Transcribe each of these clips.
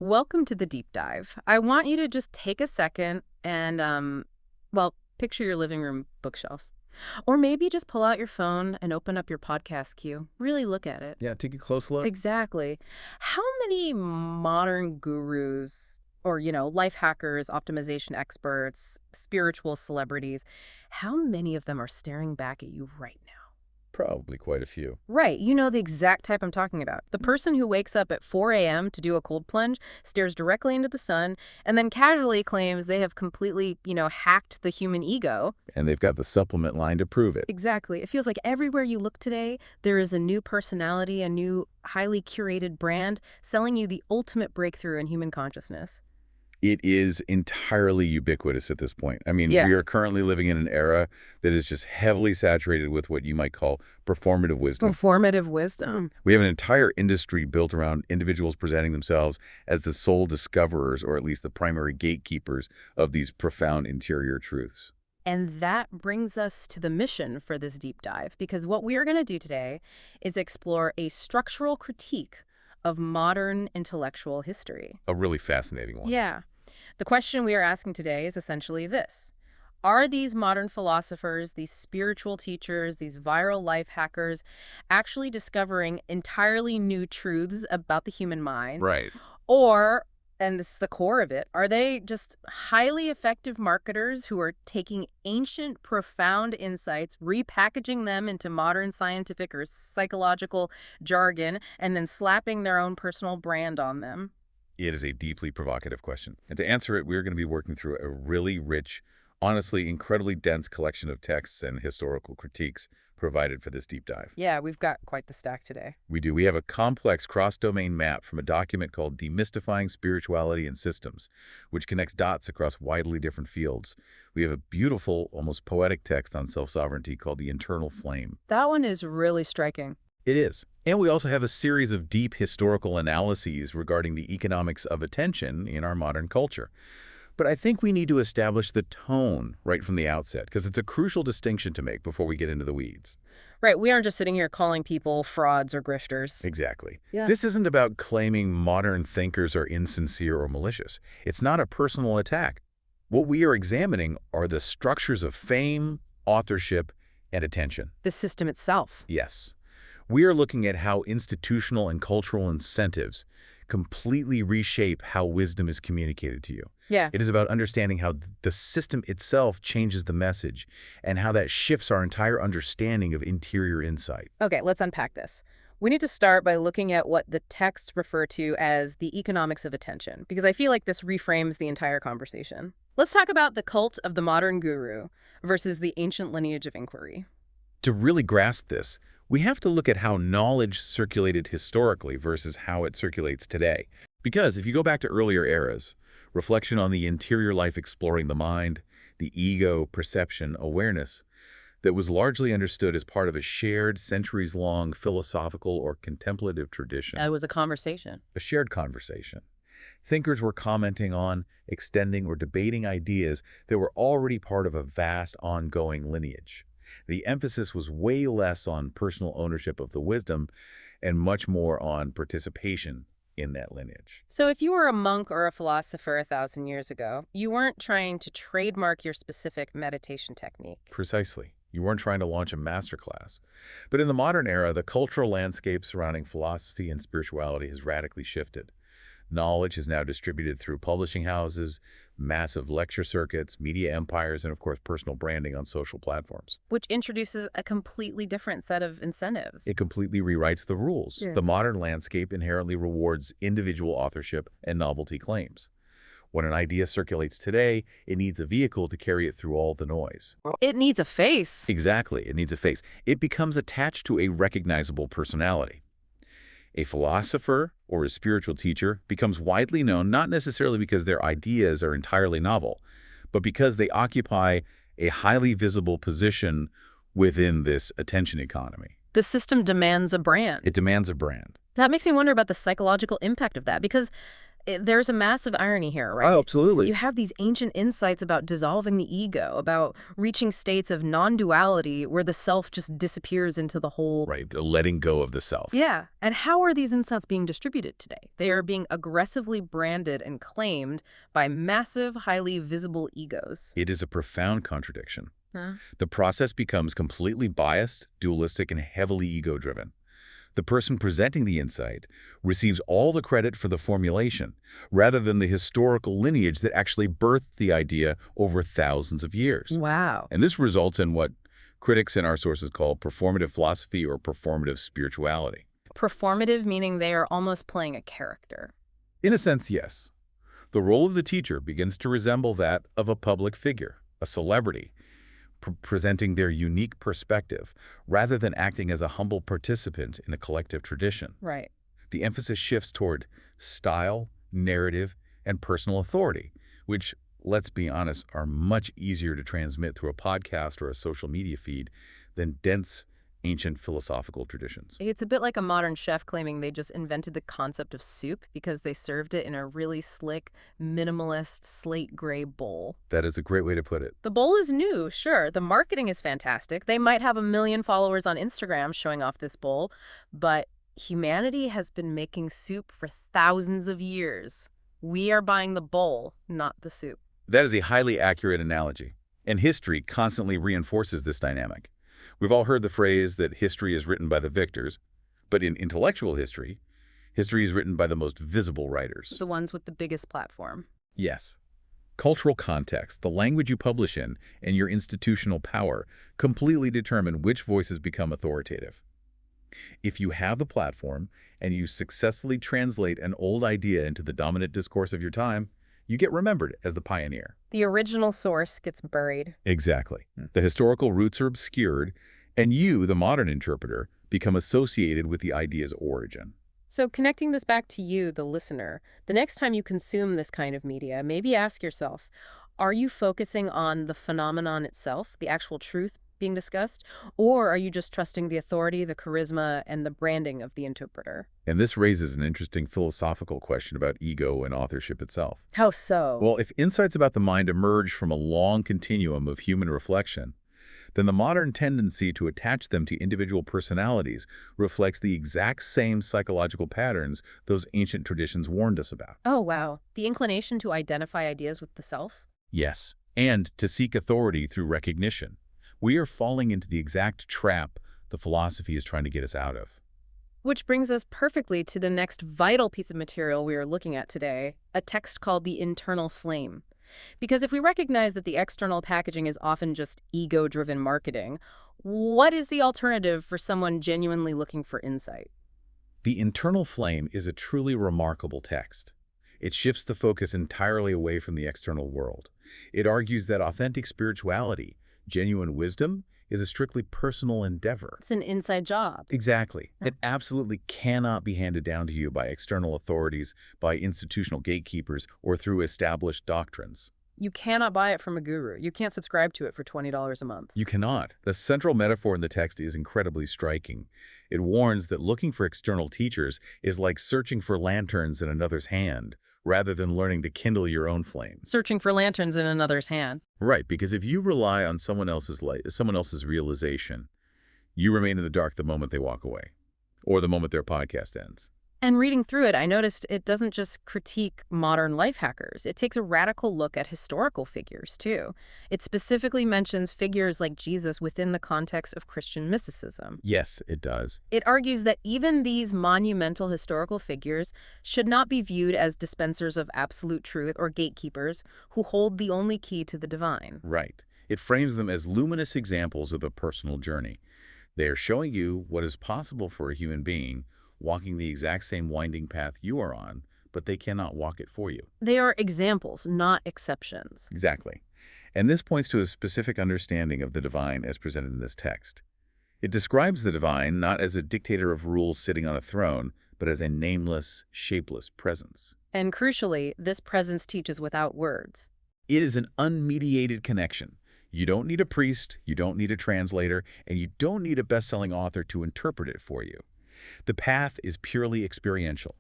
Welcome to the deep dive. I want you to just take a second and, well, picture your living room bookshelf. Or maybe just pull out your phone and open up your podcast queue. Really look at it. Yeah, take a close look. Exactly. How many modern gurus or, life hackers, optimization experts, spiritual celebrities, how many of them are staring back at you right now? Probably quite a few. Right. You know the exact type I'm talking about. The person who wakes up at 4 a.m. to do a cold plunge, stares directly into the sun, and then casually claims they have completely, hacked the human ego. And they've got the supplement line to prove it. Exactly. It feels like everywhere you look today, there is a new personality, a new highly curated brand selling you the ultimate breakthrough in human consciousness. It is entirely ubiquitous at this point. I mean, Yeah. we are currently living in an era that is just heavily saturated with what you might call performative wisdom. Performative wisdom. We have an entire industry built around individuals presenting themselves as the sole discoverers, or at least the primary gatekeepers, of these profound interior truths. And that brings us to the mission for this deep dive, because what we are going to do today is explore a structural critique of modern intellectual history. A really fascinating one. Yeah. The question we are asking today is essentially this. Are these modern philosophers, these spiritual teachers, these viral life hackers actually discovering entirely new truths about the human mind? Right. Or, and this is the core of it, are they just highly effective marketers who are taking ancient, profound insights, repackaging them into modern scientific or psychological jargon, and then slapping their own personal brand on them? It is a deeply provocative question. And to answer it, we're going to be working through a really rich, honestly incredibly dense collection of texts and historical critiques provided for this deep dive. Yeah, we've got quite the stack today. We do. We have a complex cross-domain map from a document called Demystifying Spirituality and Systems, which connects dots across widely different fields. We have a beautiful, almost poetic text on self-sovereignty called The Internal Flame. That one is really striking. It is. And we also have a series of deep historical analyses regarding the economics of attention in our modern culture. But I think we need to establish the tone right from the outset, because it's a crucial distinction to make before we get into the weeds. Right, we aren't just sitting here calling people frauds or grifters. Exactly. Yeah. This isn't about claiming modern thinkers are insincere or malicious. It's not a personal attack. What we are examining are the structures of fame, authorship, and attention. The system itself. Yes. We are looking at how institutional and cultural incentives completely reshape how wisdom is communicated to you. Yeah. It is about understanding how the system itself changes the message and how that shifts our entire understanding of interior insight. Okay, let's unpack this. We need to start by looking at what the texts refer to as the economics of attention, because I feel like this reframes the entire conversation. Let's talk about the cult of the modern guru versus the ancient lineage of inquiry. To really grasp this, we have to look at how knowledge circulated historically versus how it circulates today. Because if you go back to earlier eras, reflection on the interior life exploring the mind, the ego, perception, awareness, that was largely understood as part of a shared, centuries-long philosophical or contemplative tradition. It was a conversation. A shared conversation. Thinkers were commenting on, extending, or debating ideas that were already part of a vast, ongoing lineage. The emphasis was way less on personal ownership of the wisdom and much more on participation in that lineage. So if you were a monk or a philosopher 1,000 years ago, you weren't trying to trademark your specific meditation technique. Precisely. You weren't trying to launch a masterclass. But in the modern era, the cultural landscape surrounding philosophy and spirituality has radically shifted. Knowledge is now distributed through publishing houses, massive lecture circuits, media empires, and of course personal branding on social platforms. Which introduces a completely different set of incentives. It completely rewrites the rules. Yeah. The modern landscape inherently rewards individual authorship and novelty claims. When an idea circulates today, it needs a vehicle to carry it through all the noise. It needs a face. Exactly, it needs a face. It becomes attached to a recognizable personality. A philosopher or a spiritual teacher becomes widely known not necessarily because their ideas are entirely novel, but because they occupy a highly visible position within this attention economy. The system demands a brand. It demands a brand. That makes me wonder about the psychological impact of that, because There's a massive irony here, Oh, right? You absolutely. have these ancient insights about dissolving the ego, about reaching states of non-duality where the self just disappears into the whole. Right, the letting go of the self. Yeah. And how are these insights being distributed today? They are being aggressively branded and claimed by massive, highly visible egos. It is a profound contradiction. Huh? The process becomes completely biased, dualistic, and heavily ego-driven. The person presenting the insight receives all the credit for the formulation, rather than the historical lineage that actually birthed the idea over thousands of years. Wow. And this results in what critics in our sources call performative philosophy or performative spirituality. Performative, meaning they are almost playing a character. In a sense, yes. The role of the teacher begins to resemble that of a public figure, a celebrity, presenting their unique perspective, rather than acting as a humble participant in a collective tradition. Right. The emphasis shifts toward style, narrative, and personal authority, which, let's be honest, are much easier to transmit through a podcast or a social media feed than dense, ancient philosophical traditions. It's a bit like a modern chef claiming they just invented the concept of soup because they served it in a really slick, minimalist, slate gray bowl. That is a great way to put it. The bowl is new, sure. The marketing is fantastic. They might have 1 million followers on Instagram showing off this bowl, but humanity has been making soup for thousands of years. We are buying the bowl, not the soup. That is a highly accurate analogy, and history constantly reinforces this dynamic. We've all heard the phrase that history is written by the victors, but in intellectual history, history is written by the most visible writers. The ones with the biggest platform. Yes. Cultural context, the language you publish in, and your institutional power completely determine which voices become authoritative. If you have the platform and you successfully translate an old idea into the dominant discourse of your time, you get remembered as the pioneer. The original source gets buried. Exactly. The historical roots are obscured, and you, the modern interpreter, become associated with the idea's origin. So connecting this back to you, the listener, the next time you consume this kind of media, maybe ask yourself, are you focusing on the phenomenon itself, the actual truth being discussed, or are you just trusting the authority, the charisma, and the branding of the interpreter? And this raises an interesting philosophical question about ego and authorship itself. How so? Well, if insights about the mind emerge from a long continuum of human reflection, then the modern tendency to attach them to individual personalities reflects the exact same psychological patterns those ancient traditions warned us about. Oh, wow. The inclination to identify ideas with the self? Yes, and to seek authority through recognition. We are falling into the exact trap the philosophy is trying to get us out of. Which brings us perfectly to the next vital piece of material we are looking at today, a text called The Internal Flame. Because if we recognize that the external packaging is often just ego-driven marketing, what is the alternative for someone genuinely looking for insight? The Internal Flame is a truly remarkable text. It shifts the focus entirely away from the external world. It argues that authentic spirituality, genuine wisdom, is a strictly personal endeavor. It's an inside job. Exactly. Yeah. It absolutely cannot be handed down to you by external authorities, by institutional gatekeepers, or through established doctrines. You cannot buy it from a guru. You can't subscribe to it for $20 a month. You cannot. The central metaphor in the text is incredibly striking. It warns that looking for external teachers is like searching for lanterns in another's hand, rather than learning to kindle your own flames. Searching for lanterns in another's hand. Right, because if you rely on someone else's light, someone else's realization, you remain in the dark the moment they walk away, or the moment their podcast ends. And reading through it, I noticed it doesn't just critique modern life hackers. It takes a radical look at historical figures, too. It specifically mentions figures like Jesus within the context of Christian mysticism. Yes, it does. It argues that even these monumental historical figures should not be viewed as dispensers of absolute truth or gatekeepers who hold the only key to the divine. Right. It frames them as luminous examples of the personal journey. They are showing you what is possible for a human being walking the exact same winding path you are on, but they cannot walk it for you. They are examples, not exceptions. Exactly. And this points to a specific understanding of the divine as presented in this text. It describes the divine not as a dictator of rules sitting on a throne, but as a nameless, shapeless presence. And crucially, this presence teaches without words. It is an unmediated connection. You don't need a priest, you don't need a translator, and you don't need a best-selling author to interpret it for you. The path is purely experiential.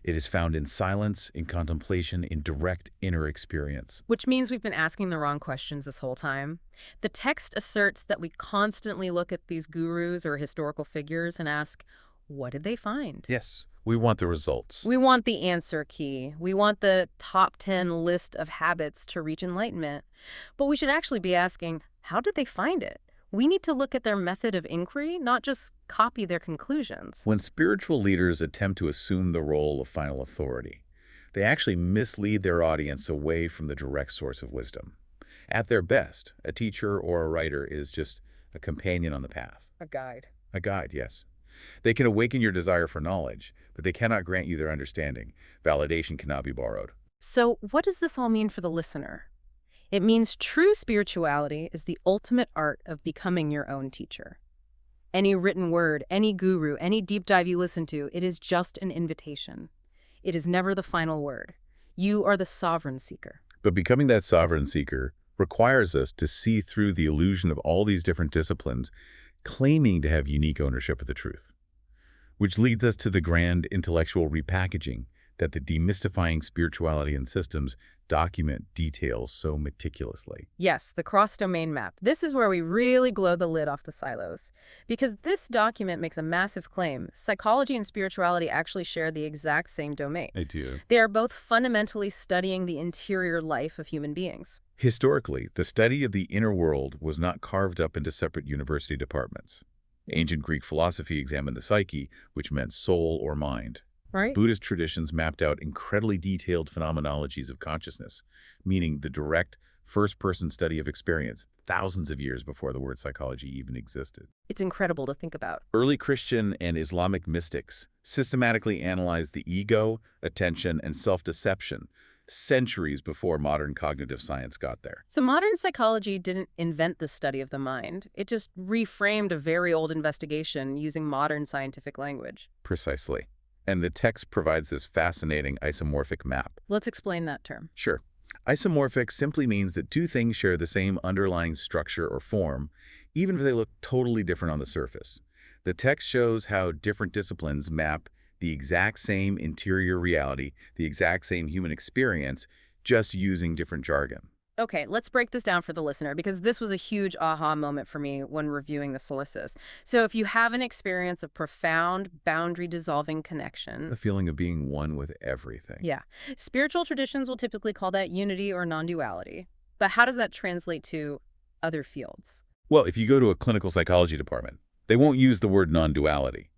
It is found in silence, in contemplation, in direct inner experience. Which means we've been asking the wrong questions this whole time. The text asserts that we constantly look at these gurus or historical figures and ask, what did they find? Yes, we want the results. We want the answer key. We want the top 10 list of habits to reach enlightenment. But we should actually be asking, how did they find it? We need to look at their method of inquiry, not just copy their conclusions. When spiritual leaders attempt to assume the role of final authority, they actually mislead their audience away from the direct source of wisdom. At their best, a teacher or a writer is just a companion on the path. A guide. A guide, yes. They can awaken your desire for knowledge, but they cannot grant you their understanding. Validation cannot be borrowed. So what does this all mean for the listener? It means true spirituality is the ultimate art of becoming your own teacher. Any written word, any guru, any deep dive you listen to, it is just an invitation. It is never the final word. You are the sovereign seeker. But becoming that sovereign seeker requires us to see through the illusion of all these different disciplines claiming to have unique ownership of the truth. Which leads us to the grand intellectual repackaging that the demystifying spirituality and systems document details so meticulously. Yes, the cross-domain map. This is where we really blow the lid off the silos. Because this document makes a massive claim. Psychology and spirituality actually share the exact same domain. They do. They are both fundamentally studying the interior life of human beings. Historically, the study of the inner world was not carved up into separate university departments. Ancient Greek philosophy examined the psyche, which meant soul or mind. Right? Buddhist traditions mapped out incredibly detailed phenomenologies of consciousness, meaning the direct, first-person study of experience thousands of years before the word psychology even existed. It's incredible to think about. Early Christian and Islamic mystics systematically analyzed the ego, attention, and self-deception centuries before modern cognitive science got there. So modern psychology didn't invent the study of the mind. It just reframed a very old investigation using modern scientific language. Precisely. And the text provides this fascinating isomorphic map. Let's explain that term. Sure. Isomorphic simply means that two things share the same underlying structure or form, even if they look totally different on the surface. The text shows how different disciplines map the exact same interior reality, the exact same human experience, just using different jargon. Okay, let's break this down for the listener, because this was a huge aha moment for me when reviewing the sources. So if you have an experience of profound, boundary-dissolving connection... The feeling of being one with everything. Yeah. Spiritual traditions will typically call that unity or non-duality. But how does that translate to other fields? Well, if you go to a clinical psychology department, they won't use the word non-duality.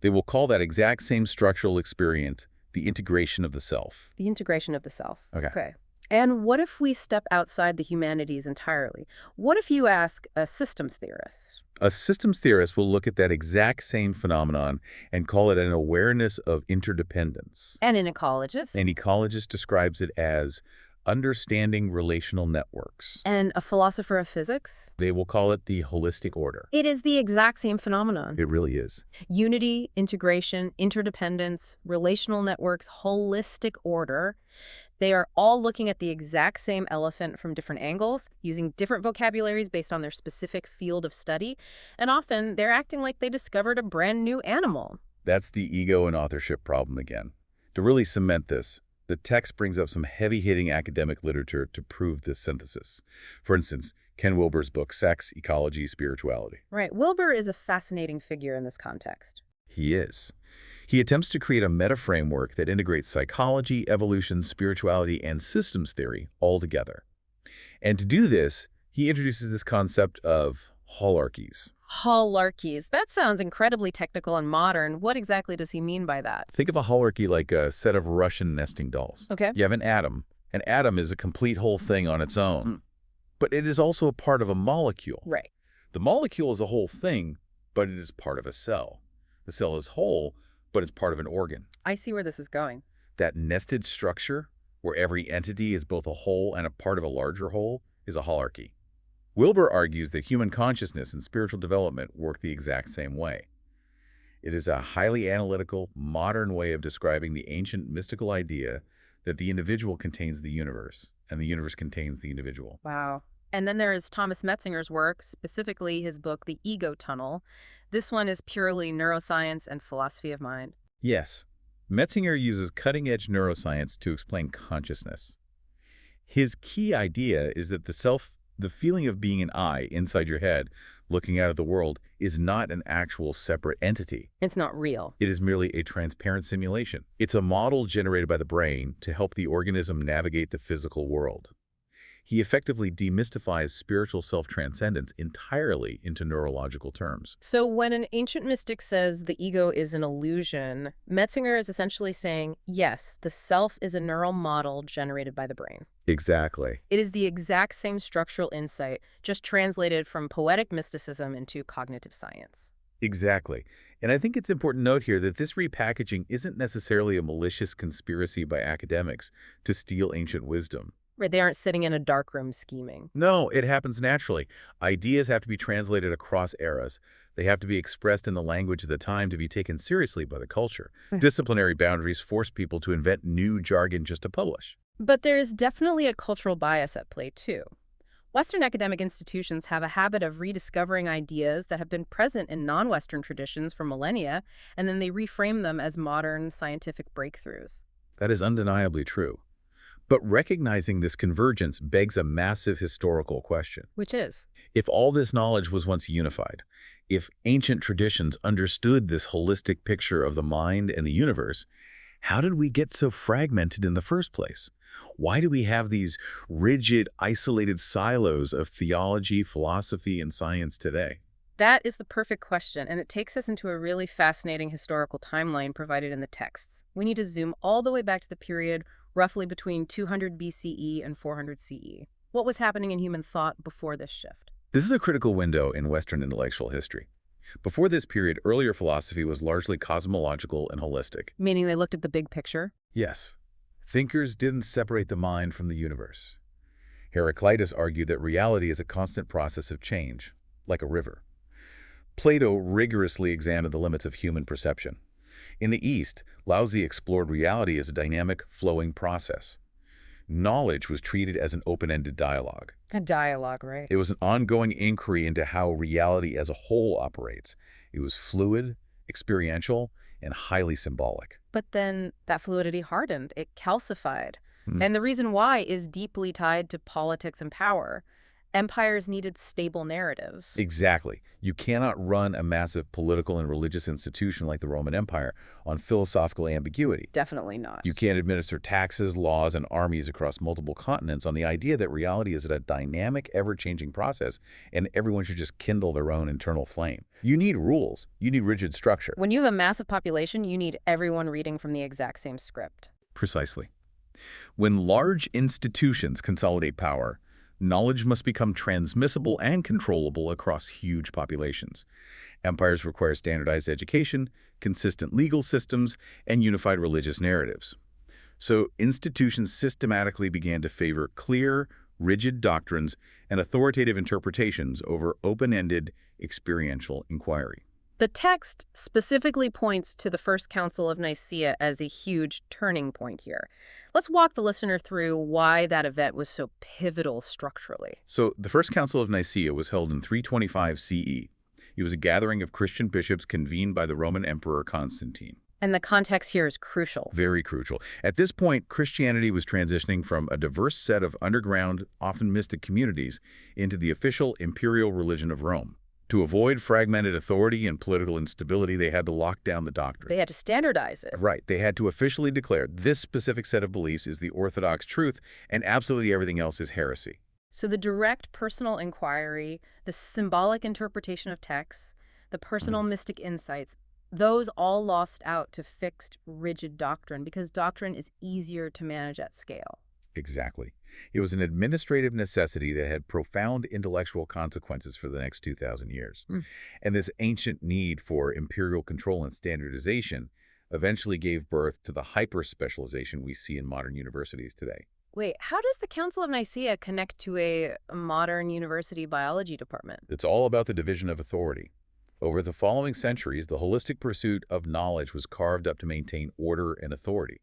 They will call that exact same structural experience the integration of the self. The integration of the self. Okay. And what if we step outside the humanities entirely? What if you ask a systems theorist? A systems theorist will look at that exact same phenomenon and call it an awareness of interdependence. And an ecologist? An ecologist describes it as understanding relational networks. And a philosopher of physics? They will call it the holistic order. It is the exact same phenomenon. It really is. Unity, integration, interdependence, relational networks, holistic order. They are all looking at the exact same elephant from different angles, using different vocabularies based on their specific field of study, and often they're acting like they discovered a brand new animal. That's the ego and authorship problem again. To really cement this, the text brings up some heavy-hitting academic literature to prove this synthesis. For instance, Ken Wilber's book, Sex, Ecology, Spirituality. Right. Wilber is a fascinating figure in this context. He is. He attempts to create a meta-framework that integrates psychology, evolution, spirituality, and systems theory all together. And to do this, he introduces this concept of holarchies. Holarchies. That sounds incredibly technical and modern. What exactly does he mean by that? Think of a holarchy like a set of Russian nesting dolls. Okay. You have an atom. An atom is a complete whole thing on its own. But it is also a part of a molecule. Right. The molecule is a whole thing, but it is part of a cell. The cell is whole, but it's part of an organ. I see where this is going. That nested structure, where every entity is both a whole and a part of a larger whole, is a holarchy. Wilber argues that human consciousness and spiritual development work the exact same way. It is a highly analytical, modern way of describing the ancient mystical idea that the individual contains the universe, and the universe contains the individual. Wow. And then there is Thomas Metzinger's work, specifically his book, The Ego Tunnel. This one is purely neuroscience and philosophy of mind. Yes. Metzinger uses cutting-edge neuroscience to explain consciousness. His key idea is that the feeling of being an I inside your head, looking out at the world, is not an actual separate entity. It's not real. It is merely a transparent simulation. It's a model generated by the brain to help the organism navigate the physical world. He effectively demystifies spiritual self-transcendence entirely into neurological terms. So when an ancient mystic says the ego is an illusion, Metzinger is essentially saying, yes, the self is a neural model generated by the brain. Exactly. It is the exact same structural insight, just translated from poetic mysticism into cognitive science. Exactly. And I think it's important to note here that this repackaging isn't necessarily a malicious conspiracy by academics to steal ancient wisdom. Right, they aren't sitting in a darkroom scheming. No, it happens naturally. Ideas have to be translated across eras. They have to be expressed in the language of the time to be taken seriously by the culture. Disciplinary boundaries force people to invent new jargon just to publish. But there is definitely a cultural bias at play, too. Western academic institutions have a habit of rediscovering ideas that have been present in non-Western traditions for millennia, and then they reframe them as modern scientific breakthroughs. That is undeniably true. But recognizing this convergence begs a massive historical question. Which is? If all this knowledge was once unified, if ancient traditions understood this holistic picture of the mind and the universe, how did we get so fragmented in the first place? Why do we have these rigid, isolated silos of theology, philosophy, and science today? That is the perfect question, and it takes us into a really fascinating historical timeline provided in the texts. We need to zoom all the way back to the period roughly between 200 BCE and 400 CE. What was happening in human thought before this shift? This is a critical window in Western intellectual history. Before this period, earlier philosophy was largely cosmological and holistic. Meaning they looked at the big picture? Yes. Thinkers didn't separate the mind from the universe. Heraclitus argued that reality is a constant process of change, like a river. Plato rigorously examined the limits of human perception. In the East, Laozi explored reality as a dynamic, flowing process. Knowledge was treated as an open-ended dialogue. A dialogue, right? It was an ongoing inquiry into how reality as a whole operates. It was fluid, experiential, and highly symbolic. But then that fluidity hardened. It calcified. And the reason why is deeply tied to politics and power. Empires needed stable narratives. Exactly. You cannot run a massive political and religious institution like the Roman Empire on philosophical ambiguity. Definitely not. You can't administer taxes, laws, and armies across multiple continents on the idea that reality is a dynamic, ever-changing process and everyone should just kindle their own internal flame. You need rules. You need rigid structure. When you have a massive population, you need everyone reading from the exact same script. Precisely. When large institutions consolidate power, knowledge must become transmissible and controllable across huge populations. Empires require standardized education, consistent legal systems, and unified religious narratives. So institutions systematically began to favor clear, rigid doctrines and authoritative interpretations over open-ended, experiential inquiry. The text specifically points to the First Council of Nicaea as a huge turning point here. Let's walk the listener through why that event was so pivotal structurally. So the First Council of Nicaea was held in 325 CE. It was a gathering of Christian bishops convened by the Roman Emperor Constantine. And the context here is crucial. Very crucial. At this point, Christianity was transitioning from a diverse set of underground, often mystic communities into the official imperial religion of Rome. To avoid fragmented authority and political instability, they had to lock down the doctrine. They had to standardize it. Right. They had to officially declare this specific set of beliefs is the orthodox truth and absolutely everything else is heresy. So the direct personal inquiry, the symbolic interpretation of texts, the personal mystic insights, those all lost out to fixed, rigid doctrine because doctrine is easier to manage at scale. Exactly. It was an administrative necessity that had profound intellectual consequences for the next 2,000 years. And this ancient need for imperial control and standardization eventually gave birth to the hyper-specialization we see in modern universities today. Wait, how does the Council of Nicaea connect to a modern university biology department? It's all about the division of authority. Over the following centuries, the holistic pursuit of knowledge was carved up to maintain order and authority.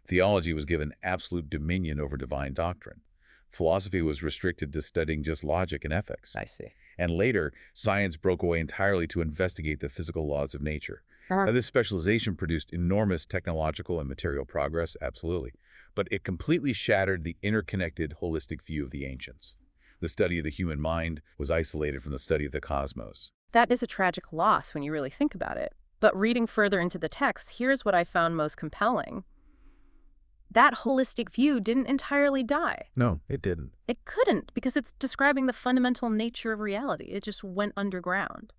Theology was given absolute dominion over divine doctrine. Philosophy was restricted to studying just logic and ethics. I see. And later, science broke away entirely to investigate the physical laws of nature. Now, this specialization produced enormous technological and material progress, absolutely, but it completely shattered the interconnected, holistic view of the ancients. The study of the human mind was isolated from the study of the cosmos. That is a tragic loss when you really think about it. But reading further into the text, here's what I found most compelling. That holistic view didn't entirely die. No, it didn't. It couldn't, because it's describing the fundamental nature of reality. It just went underground.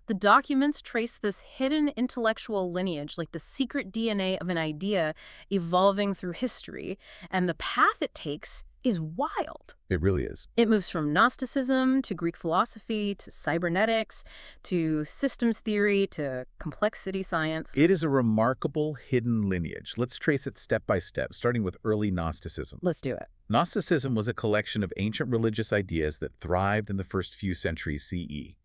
The documents trace this hidden intellectual lineage, like the secret DNA of an idea evolving through history, and the path it takes is wild. It really is. It moves from Gnosticism to Greek philosophy to cybernetics to systems theory to complexity science. It is a remarkable hidden lineage. Let's trace it step by step, starting with early Gnosticism. Let's do it. Gnosticism was a collection of ancient religious ideas that thrived in the first few centuries CE.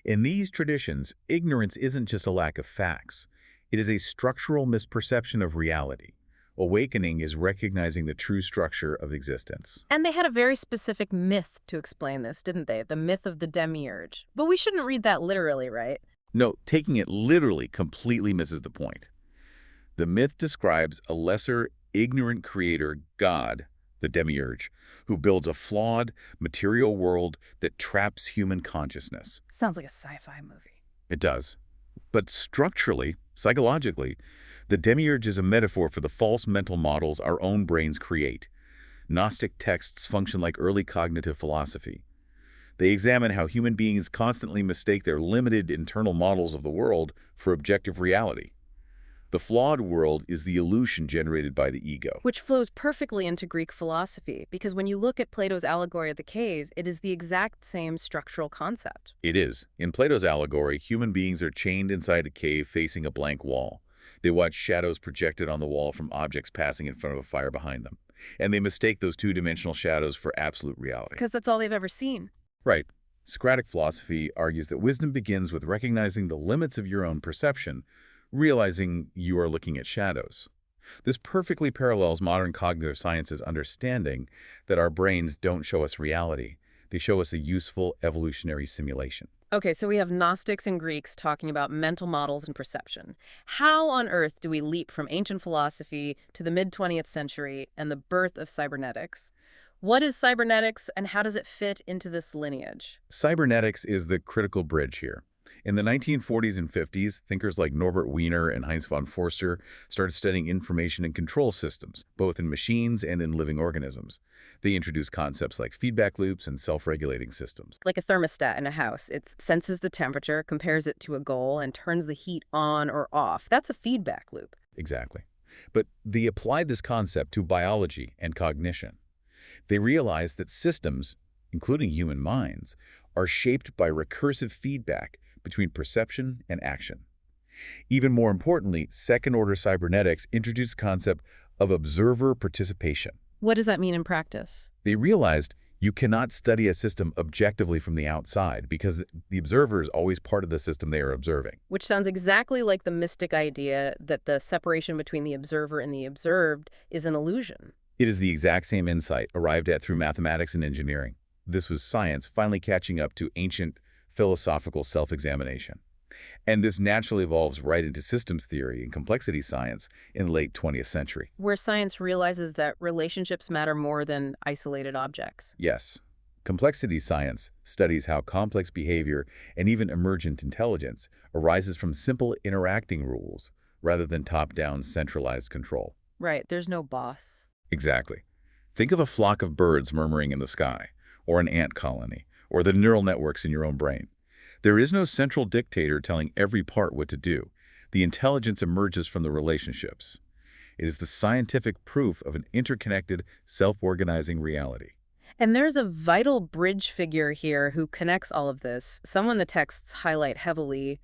In these traditions, ignorance isn't just a lack of facts. It is a structural misperception of reality. Awakening is recognizing the true structure of existence. And they had a very specific myth to explain this, didn't they? The myth of the demiurge. But we shouldn't read that literally, right? No, taking it literally completely misses the point. The myth describes a lesser, ignorant creator, God, the demiurge, who builds a flawed, material world that traps human consciousness. Sounds like a sci-fi movie. It does. But structurally, psychologically, the demiurge is a metaphor for the false mental models our own brains create. Gnostic texts function like early cognitive philosophy. They examine how human beings constantly mistake their limited internal models of the world for objective reality. The flawed world is the illusion generated by the ego. Which flows perfectly into Greek philosophy, because when you look at Plato's allegory of the caves, it is the exact same structural concept. It is. In Plato's allegory, human beings are chained inside a cave facing a blank wall. They watch shadows projected on the wall from objects passing in front of a fire behind them. And they mistake those two-dimensional shadows for absolute reality. Because that's all they've ever seen. Right. Socratic philosophy argues that wisdom begins with recognizing the limits of your own perception, realizing you are looking at shadows. This perfectly parallels modern cognitive science's understanding that our brains don't show us reality. They show us a useful evolutionary simulation. Okay, so we have Gnostics and Greeks talking about mental models and perception. How on earth do we leap from ancient philosophy to the mid-20th century and the birth of cybernetics? What is cybernetics and how does it fit into this lineage? Cybernetics is the critical bridge here. In the 1940s and 50s, thinkers like Norbert Wiener and Heinz von Forster started studying information and control systems, both in machines and in living organisms. They introduced concepts like feedback loops and self-regulating systems. Like a thermostat in a house. It senses the temperature, compares it to a goal, and turns the heat on or off. That's a feedback loop. Exactly. But they applied this concept to biology and cognition. They realized that systems, including human minds, are shaped by recursive feedback between perception and action. Even more importantly, second-order cybernetics introduced the concept of observer participation. What does that mean in practice? They realized you cannot study a system objectively from the outside because the observer is always part of the system they are observing. Which sounds exactly like the mystic idea that the separation between the observer and the observed is an illusion. It is the exact same insight arrived at through mathematics and engineering. This was science finally catching up to ancient philosophical self-examination. And this naturally evolves right into systems theory and complexity science in the late 20th century. Where science realizes that relationships matter more than isolated objects. Yes. Complexity science studies how complex behavior and even emergent intelligence arises from simple interacting rules rather than top-down centralized control. Right, there's no boss. Exactly. Think of a flock of birds murmuring in the sky, or an ant colony, or the neural networks in your own brain. There is no central dictator telling every part what to do. The intelligence emerges from the relationships. It is the scientific proof of an interconnected, self-organizing reality. And there's a vital bridge figure here who connects all of this, someone the texts highlight heavily,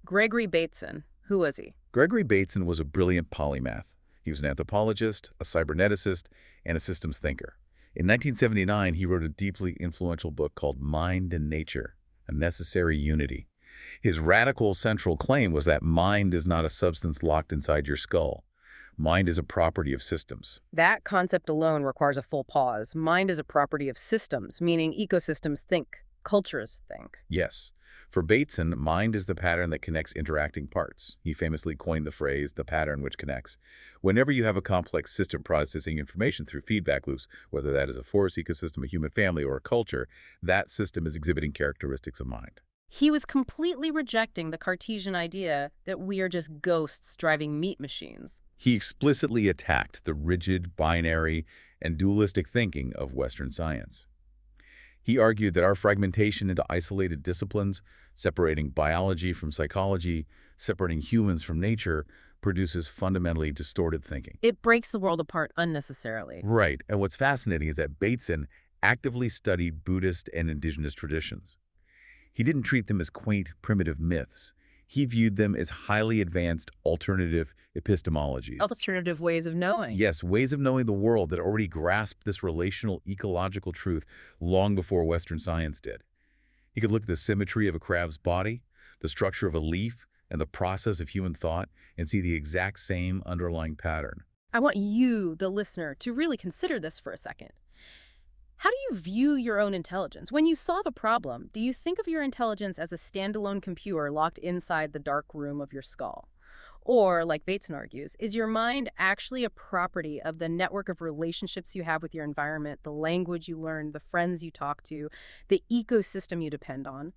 Gregory Bateson. Who was he? Gregory Bateson was a brilliant polymath. He was an anthropologist, a cyberneticist, and a systems thinker. In 1979, he wrote a deeply influential book called Mind and Nature, A Necessary Unity. His radical central claim was that mind is not a substance locked inside your skull. Mind is a property of systems. That concept alone requires a full pause. Mind is a property of systems, meaning ecosystems think, cultures think. Yes. For Bateson, mind is the pattern that connects interacting parts. He famously coined the phrase, the pattern which connects. Whenever you have a complex system processing information through feedback loops, whether that is a forest ecosystem, a human family, or a culture, that system is exhibiting characteristics of mind. He was completely rejecting the Cartesian idea that we are just ghosts driving meat machines. He explicitly attacked the rigid, binary, and dualistic thinking of Western science. He argued that our fragmentation into isolated disciplines, separating biology from psychology, separating humans from nature, produces fundamentally distorted thinking. It breaks the world apart unnecessarily. Right, and what's fascinating is that Bateson actively studied Buddhist and indigenous traditions. He didn't treat them as quaint, primitive myths. He viewed them as highly advanced alternative epistemologies. Alternative ways of knowing. Yes, ways of knowing the world that already grasped this relational ecological truth long before Western science did. He could look at the symmetry of a crab's body, the structure of a leaf, and the process of human thought, and see the exact same underlying pattern. I want you, the listener, to really consider this for a second. How do you view your own intelligence? When you solve a problem, do you think of your intelligence as a standalone computer locked inside the dark room of your skull? Or, like Bateson argues, is your mind actually a property of the network of relationships you have with your environment, the language you learn, the friends you talk to, the ecosystem you depend on?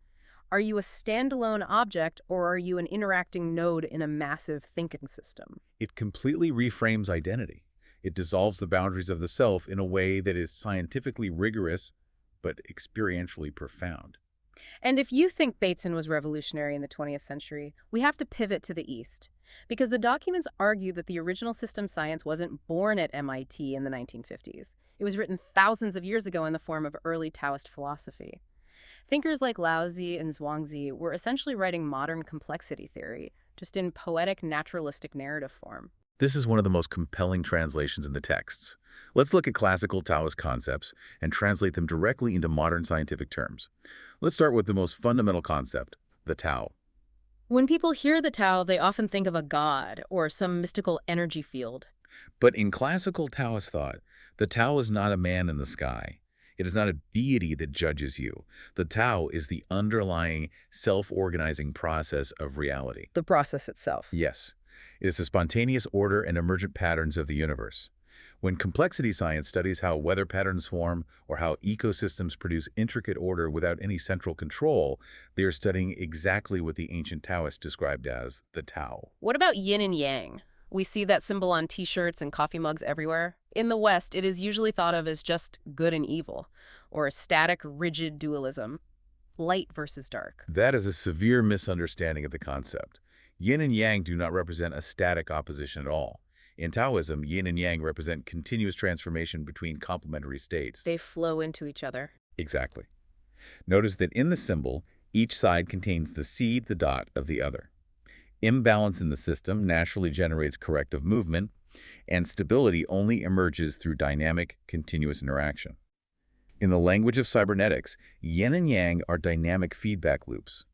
Are you a standalone object, or are you an interacting node in a massive thinking system? It completely reframes identity. It dissolves the boundaries of the self in a way that is scientifically rigorous but experientially profound. And if you think Bateson was revolutionary in the 20th century, we have to pivot to the East. Because the documents argue that the original system science wasn't born at MIT in the 1950s. It was written thousands of years ago in the form of early Taoist philosophy. Thinkers like Laozi and Zhuangzi were essentially writing modern complexity theory, just in poetic, naturalistic narrative form. This is one of the most compelling translations in the texts. Let's look at classical Taoist concepts and translate them directly into modern scientific terms. Let's start with the most fundamental concept, the Tao. When people hear the Tao, they often think of a god or some mystical energy field. But in classical Taoist thought, the Tao is not a man in the sky. It is not a deity that judges you. The Tao is the underlying self-organizing process of reality. The process itself. Yes. It is the spontaneous order and emergent patterns of the universe. When complexity science studies how weather patterns form or how ecosystems produce intricate order without any central control, they are studying exactly what the ancient Taoists described as the Tao. What about yin and yang? We see that symbol on t-shirts and coffee mugs everywhere. In the West, it is usually thought of as just good and evil, or a static, rigid dualism, light versus dark. That is a severe misunderstanding of the concept. Yin and yang do not represent a static opposition at all. In Taoism, yin and yang represent continuous transformation between complementary states. They flow into each other. Exactly. Notice that in the symbol, each side contains the seed, the dot, of the other. Imbalance in the system naturally generates corrective movement, and stability only emerges through dynamic, continuous interaction. In the language of cybernetics, yin and yang are dynamic feedback loops.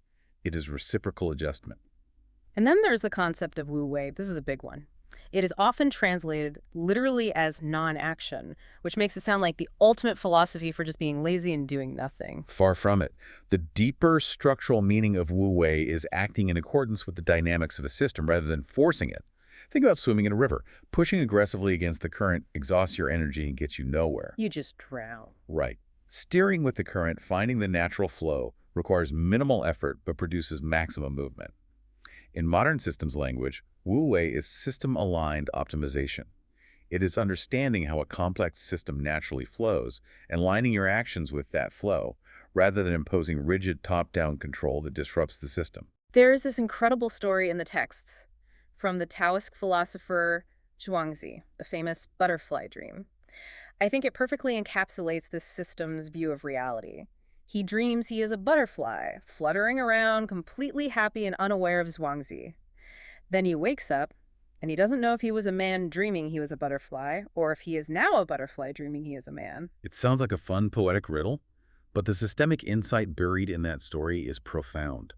It is reciprocal adjustment. And then there's the concept of wu-wei. This is a big one. It is often translated literally as non-action, which makes it sound like the ultimate philosophy for just being lazy and doing nothing. Far from it. The deeper structural meaning of wu-wei is acting in accordance with the dynamics of a system rather than forcing it. Think about swimming in a river. Pushing aggressively against the current exhausts your energy and gets you nowhere. You just drown. Right. Steering with the current, finding the natural flow, requires minimal effort but produces maximum movement. In modern systems language, wu-wei is system-aligned optimization. It is understanding how a complex system naturally flows and lining your actions with that flow, rather than imposing rigid top-down control that disrupts the system. There is this incredible story in the texts from the Taoist philosopher Zhuangzi, the famous butterfly dream. I think it perfectly encapsulates this system's view of reality. He dreams he is a butterfly, fluttering around, completely happy and unaware of Zhuangzi. Then he wakes up, and he doesn't know if he was a man dreaming he was a butterfly, or if he is now a butterfly dreaming he is a man. It sounds like a fun, poetic riddle, but the systemic insight buried in that story is profound.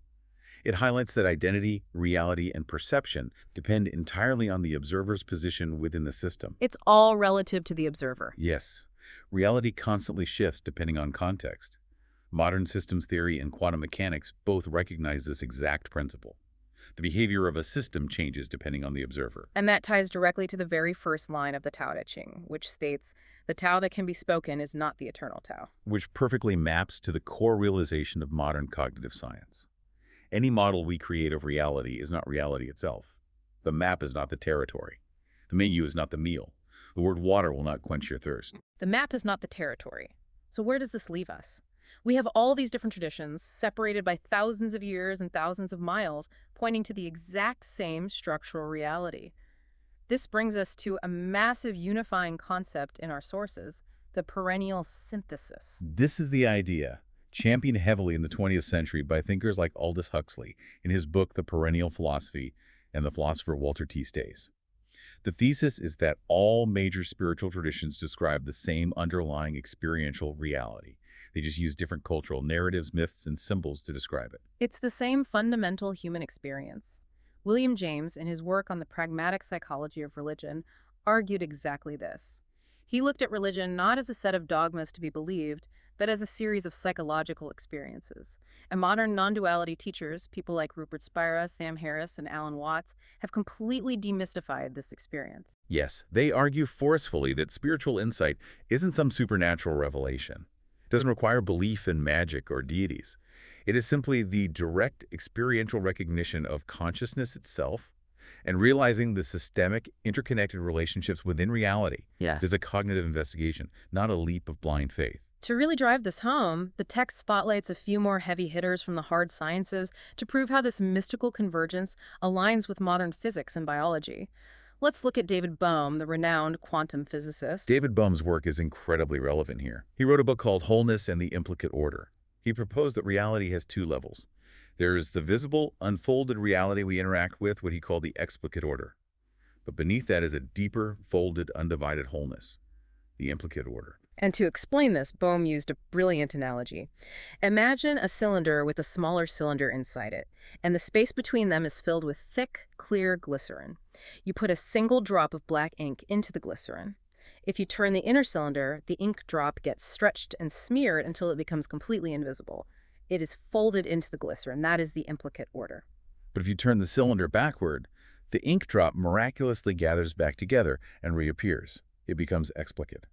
It highlights that identity, reality, and perception depend entirely on the observer's position within the system. It's all relative to the observer. Yes, reality constantly shifts depending on context. Modern systems theory and quantum mechanics both recognize this exact principle. The behavior of a system changes depending on the observer, And that ties directly to the very first line of the Tao Te Ching, which states, "The Tao that can be spoken is not the eternal Tao." which perfectly maps to the core realization of modern cognitive science. Any model we create of reality is not reality itself. The map is not the territory. The menu is not the meal. The word water will not quench your thirst. The map is not the territory. So where does this leave us? We have all these different traditions, separated by thousands of years and thousands of miles, pointing to the exact same structural reality. This brings us to a massive unifying concept in our sources, the perennial synthesis. This is the idea, championed heavily in the 20th century by thinkers like Aldous Huxley in his book The Perennial Philosophy and the philosopher Walter T. Stace. The thesis is that all major spiritual traditions describe the same underlying experiential reality. They just use different cultural narratives, myths, and symbols to describe it. It's the same fundamental human experience. William James, in his work on the pragmatic psychology of religion, argued exactly this. He looked at religion not as a set of dogmas to be believed, but as a series of psychological experiences. And modern non-duality teachers, people like Rupert Spira, Sam Harris, and Alan Watts, have completely demystified this experience. Yes, they argue forcefully that spiritual insight isn't some supernatural revelation. It doesn't require belief in magic or deities. It is simply the direct experiential recognition of consciousness itself and realizing the systemic, interconnected relationships within reality. Yes. It is a cognitive investigation, not a leap of blind faith. To really drive this home, the text spotlights a few more heavy hitters from the hard sciences to prove how this mystical convergence aligns with modern physics and biology. Let's look at David Bohm, the renowned quantum physicist. David Bohm's work is incredibly relevant here. He wrote a book called Wholeness and the Implicate Order. He proposed that reality has two levels. There is the visible, unfolded reality we interact with, what he called the explicate order. But beneath that is a deeper, folded, undivided wholeness, the implicate order. And to explain this, Bohm used a brilliant analogy. Imagine a cylinder with a smaller cylinder inside it, and the space between them is filled with thick, clear glycerin. You put a single drop of black ink into the glycerin. If you turn the inner cylinder, the ink drop gets stretched and smeared until it becomes completely invisible. It is folded into the glycerin. That is the implicate order. But if you turn the cylinder backward, the ink drop miraculously gathers back together and reappears. It becomes explicate.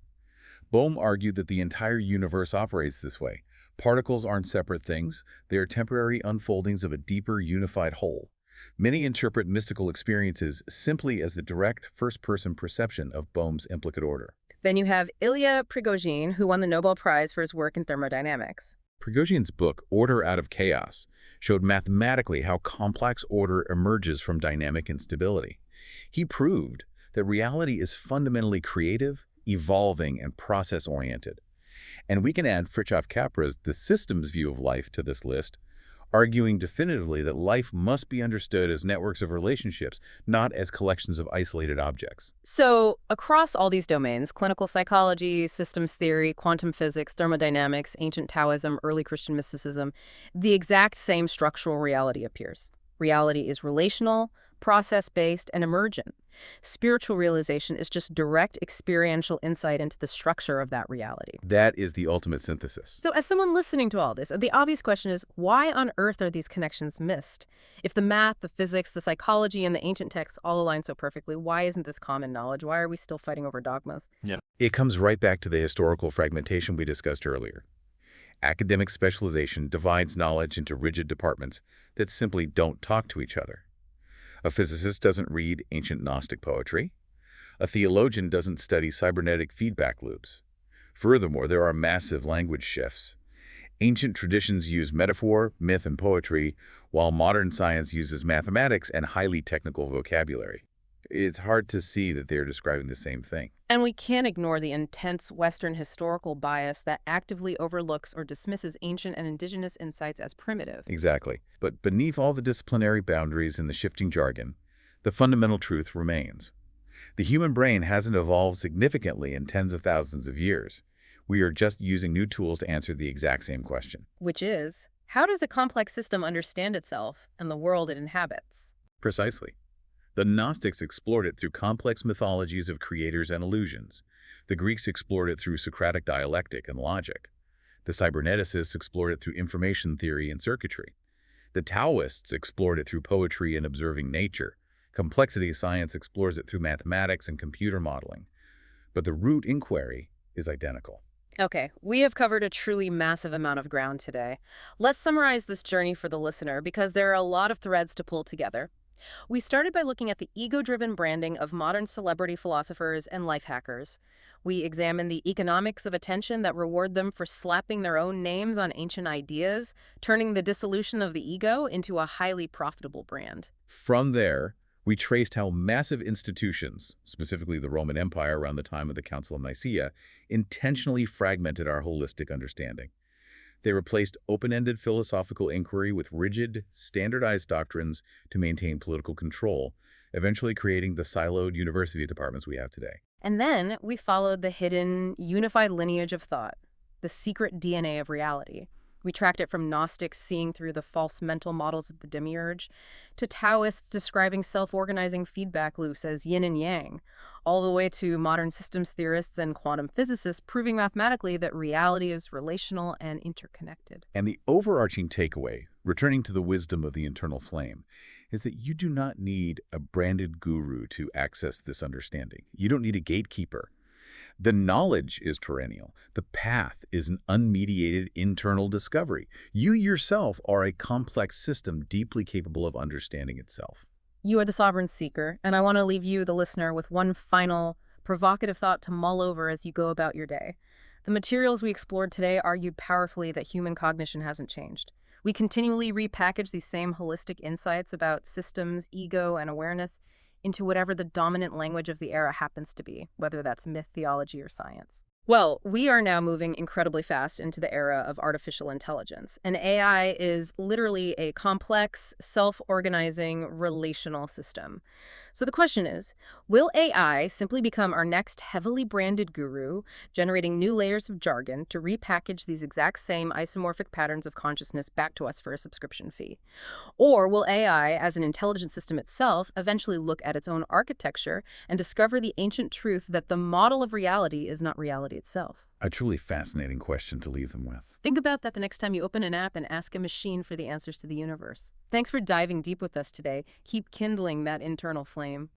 Bohm argued that the entire universe operates this way. Particles aren't separate things. They are temporary unfoldings of a deeper, unified whole. Many interpret mystical experiences simply as the direct first-person perception of Bohm's implicate order. Then you have Ilya Prigogine, who won the Nobel Prize for his work in thermodynamics. Prigogine's book, Order Out of Chaos, showed mathematically how complex order emerges from dynamic instability. He proved that reality is fundamentally creative, evolving, and process-oriented. And we can add Fritjof Capra's The Systems view of life to this list, arguing definitively that life must be understood as networks of relationships, not as collections of isolated objects. So, across all these domains, clinical psychology, systems theory, quantum physics, thermodynamics, ancient Taoism, early Christian mysticism, the exact same structural reality appears. Reality is relational, process-based, and emergent. Spiritual realization is just direct experiential insight into the structure of that reality. That is the ultimate synthesis. So as someone listening to all this, the obvious question is, why on earth are these connections missed? If the math, the physics, the psychology, and the ancient texts all align so perfectly, why isn't this common knowledge? Why are we still fighting over dogmas? It comes right back to the historical fragmentation we discussed earlier. Academic specialization divides knowledge into rigid departments that simply don't talk to each other. A physicist doesn't read ancient Gnostic poetry. A theologian doesn't study cybernetic feedback loops. Furthermore, there are massive language shifts. Ancient traditions use metaphor, myth, and poetry, while modern science uses mathematics and highly technical vocabulary. It's hard to see that they're describing the same thing. And we can't ignore the intense Western historical bias that actively overlooks or dismisses ancient and indigenous insights as primitive. Exactly. But beneath all the disciplinary boundaries and the shifting jargon, the fundamental truth remains. The human brain hasn't evolved significantly in tens of thousands of years. We are just using new tools to answer the exact same question. Which is, how does a complex system understand itself and the world it inhabits? Precisely. The Gnostics explored it through complex mythologies of creators and illusions. The Greeks explored it through Socratic dialectic and logic. The cyberneticists explored it through information theory and circuitry. The Taoists explored it through poetry and observing nature. Complexity science explores it through mathematics and computer modeling. But the root inquiry is identical. Okay, we have covered a truly massive amount of ground today. Let's summarize this journey for the listener because there are a lot of threads to pull together. We started by looking at the ego-driven branding of modern celebrity philosophers and life hackers. We examined the economics of attention that reward them for slapping their own names on ancient ideas, turning the dissolution of the ego into a highly profitable brand. From there, we traced how massive institutions, specifically the Roman Empire around the time of the Council of Nicaea, intentionally fragmented our holistic understanding. They replaced open-ended philosophical inquiry with rigid, standardized doctrines to maintain political control, eventually creating the siloed university departments we have today. And then we followed the hidden, unified lineage of thought, the secret DNA of reality. We tracked it from Gnostics seeing through the false mental models of the demiurge, to Taoists describing self-organizing feedback loops as yin and yang, all the way to modern systems theorists and quantum physicists proving mathematically that reality is relational and interconnected. And the overarching takeaway, returning to the wisdom of the internal flame, is that you do not need a branded guru to access this understanding. You don't need a gatekeeper. The knowledge is perennial. The path is an unmediated internal discovery. You yourself are a complex system deeply capable of understanding itself. You are the sovereign seeker, and I want to leave you, the listener, with one final provocative thought to mull over as you go about your day. The materials we explored today argued powerfully that human cognition hasn't changed. We continually repackage these same holistic insights about systems, ego, and awareness into whatever the dominant language of the era happens to be, whether that's myth, theology, or science. Well, we are now moving incredibly fast into the era of artificial intelligence, and AI is literally a complex, self-organizing, relational system. So the question is, will AI simply become our next heavily branded guru, generating new layers of jargon to repackage these exact same isomorphic patterns of consciousness back to us for a subscription fee? Or will AI, as an intelligent system itself, eventually look at its own architecture and discover the ancient truth that the model of reality is not reality itself? A truly fascinating question to leave them with. Think about that the next time you open an app and ask a machine for the answers to the universe. Thanks for diving deep with us today. Keep kindling that internal flame.